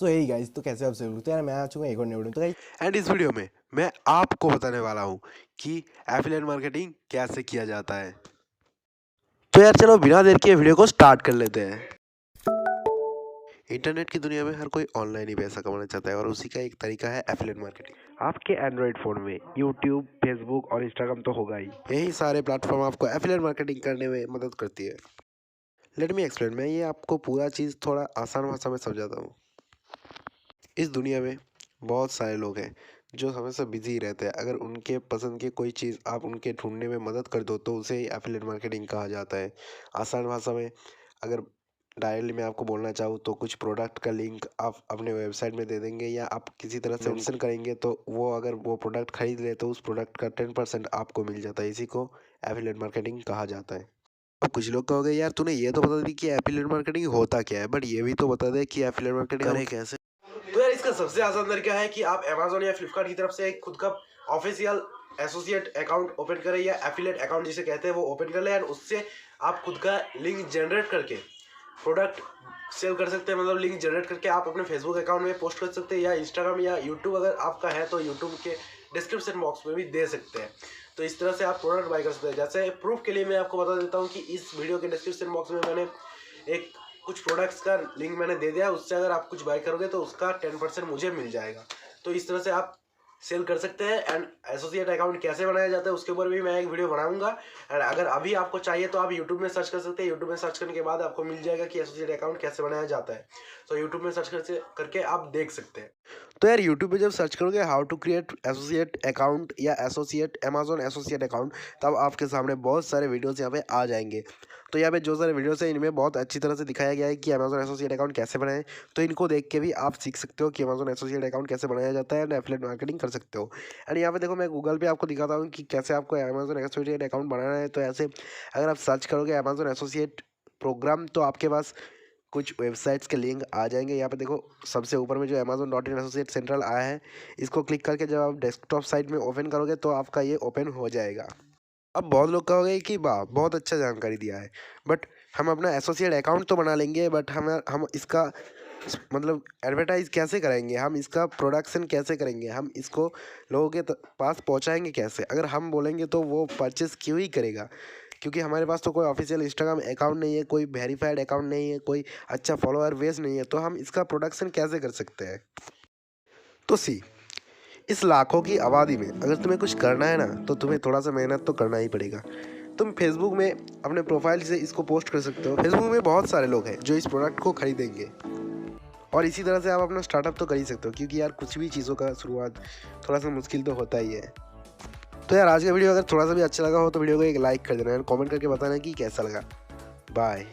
सो यही गाइस, तो कैसे आप सब लोग? तो यार मैं आ चुका हूँ एक और नई वीडियो। तो गाइस एंड इस वीडियो में मैं आपको बताने वाला हूँ कि एफिलिएट मार्केटिंग कैसे किया जाता है। तो यार चलो बिना देर किए वीडियो को स्टार्ट कर लेते हैं। इंटरनेट की दुनिया में हर कोई ऑनलाइन ही पैसा कमाना चाहता है और उसी का एक तरीका है एफिलिएट मार्केटिंग। आपके एंड्रॉइड फ़ोन में यूट्यूब, फेसबुक और इंस्टाग्राम तो होगा ही। यही सारे प्लेटफॉर्म आपको एफिलिएट मार्केटिंग करने में मदद करती है। लेट मी एक्सप्लेन, मैं ये आपको पूरा चीज़ थोड़ा आसान भाषा में समझाता हूँ। इस दुनिया में बहुत सारे लोग हैं जो हमेशा बिजी ही रहते हैं। अगर उनके पसंद की कोई चीज़ आप उनके ढूंढने में मदद कर दो तो उसे ही एफिलिएट मार्केटिंग कहा जाता है। आसान भाषा में अगर डायरेक्टली मैं आपको बोलना चाहूँ तो कुछ प्रोडक्ट का लिंक आप अपने वेबसाइट में दे देंगे या आप किसी तरह से मेंशन करेंगे तो वो अगर वो प्रोडक्ट खरीद ले तो उस प्रोडक्ट का 10% आपको मिल जाता है। इसी को एफिलिएट मार्केटिंग कहा जाता है। अब कुछ लोग कहोगे यार तूने ये तो बता दी कि एफिलिएट मार्केटिंग होता क्या है, बट ये भी तो बता दे कि एफिलिएट मार्केटिंग करें कैसे। तो यार इसका सबसे आसान तरीका है कि आप अमेजोन या फ्लिपकार्ट की तरफ से एक खुद का ऑफिशियल एसोसिएट अकाउंट ओपन करें या एफिलिएट अकाउंट जिसे कहते हैं वो ओपन कर लें और उससे आप खुद का लिंक जनरेट करके प्रोडक्ट सेल कर सकते हैं। मतलब लिंक जनरेट करके आप अपने फेसबुक अकाउंट में पोस्ट कर सकते हैं या इंस्टाग्राम या यूट्यूब अगर आपका है तो यूट्यूब के डिस्क्रिप्शन बॉक्स में भी दे सकते हैं। तो इस तरह से आप प्रोडक्ट बाय कर सकते हैं। जैसे प्रूफ के लिए मैं आपको बता देता हूँ कि इस वीडियो के डिस्क्रिप्शन बॉक्स में मैंने एक कुछ प्रोडक्ट्स का लिंक मैंने दे दिया, उससे अगर आप कुछ बाय करोगे तो उसका 10% मुझे मिल जाएगा। तो इस तरह से आप सेल कर सकते हैं। एंड एसोसिएट अकाउंट कैसे बनाया जाता है उसके ऊपर भी मैं एक वीडियो बनाऊंगा। एंड अगर अभी आपको चाहिए तो आप यूट्यूब में सर्च कर सकते हैं। यूट्यूब में सर्च करने के बाद आपको मिल जाएगा कि एसोसिएट अकाउंट कैसे बनाया जाता है। तो यूट्यूब में सर्च करके आप देख सकते हैं। तो यार यूट्यूब पे जब सर्च करोगे how to create associate account या एसोसिएट अमेजोन एसोसिएट अकाउंट, तब आपके सामने बहुत सारे वीडियोस यहाँ पे आ जाएंगे। तो यहाँ पे जो सारे वीडियोस हैं इनमें बहुत अच्छी तरह से दिखाया गया है कि अमेजोन एसोसिएट अकाउंट कैसे बनाएं। तो इनको देख के भी आप सीख सकते हो कि अमेजोन एसोसिएट अकाउंट कैसे बनाया जाता है एंड एफिलिएट मार्केटिंग कर सकते हो। एंड यहाँ पे देखो मैं गूगल पे आपको दिखाता हूँ कि कैसे आपको अमेजोन एसोसिएट अकाउंट बनाना है। तो ऐसे अगर आप सर्च करोगे अमेजोन एसोसिएट प्रोग्राम तो आपके पास कुछ वेबसाइट्स के लिंक आ जाएंगे। यहाँ पे देखो सबसे ऊपर में जो amazon.in एसोसिएट सेंट्रल आया है, इसको क्लिक करके जब आप डेस्कटॉप साइट में ओपन करोगे तो आपका ये ओपन हो जाएगा। अब बहुत लोग कहोगे कि वाह बहुत अच्छा जानकारी दिया है, बट हम अपना एसोसिएट अकाउंट तो बना लेंगे, बट हम इसका मतलब एडवर्टाइज कैसे करेंगे, हम इसका प्रोडक्शन कैसे करेंगे, हम इसको लोगों के पास पहुंचाएंगे कैसे? अगर हम बोलेंगे तो वो परचेस क्यों ही करेगा? क्योंकि हमारे पास तो कोई ऑफिशियल इंस्टाग्राम अकाउंट नहीं है, कोई वेरीफाइड अकाउंट नहीं है, कोई अच्छा फॉलोअर बेस नहीं है, तो हम इसका प्रोडक्शन कैसे कर सकते हैं? तो सी इस लाखों की आबादी में अगर तुम्हें कुछ करना है ना तो तुम्हें थोड़ा सा मेहनत तो करना ही पड़ेगा। तुम फेसबुक में अपने प्रोफाइल से इसको पोस्ट कर सकते हो। फेसबुक में बहुत सारे लोग हैं जो इस प्रोडक्ट को खरीदेंगे और इसी तरह से आप अपना स्टार्टअप तो कर ही सकते हो, क्योंकि यार कुछ भी चीज़ों का शुरुआत थोड़ा सा मुश्किल तो होता ही है। तो यार आज का वीडियो अगर थोड़ा सा भी अच्छा लगा हो तो वीडियो को एक लाइक कर देना और कमेंट करके बताना कि कैसा लगा। बाय।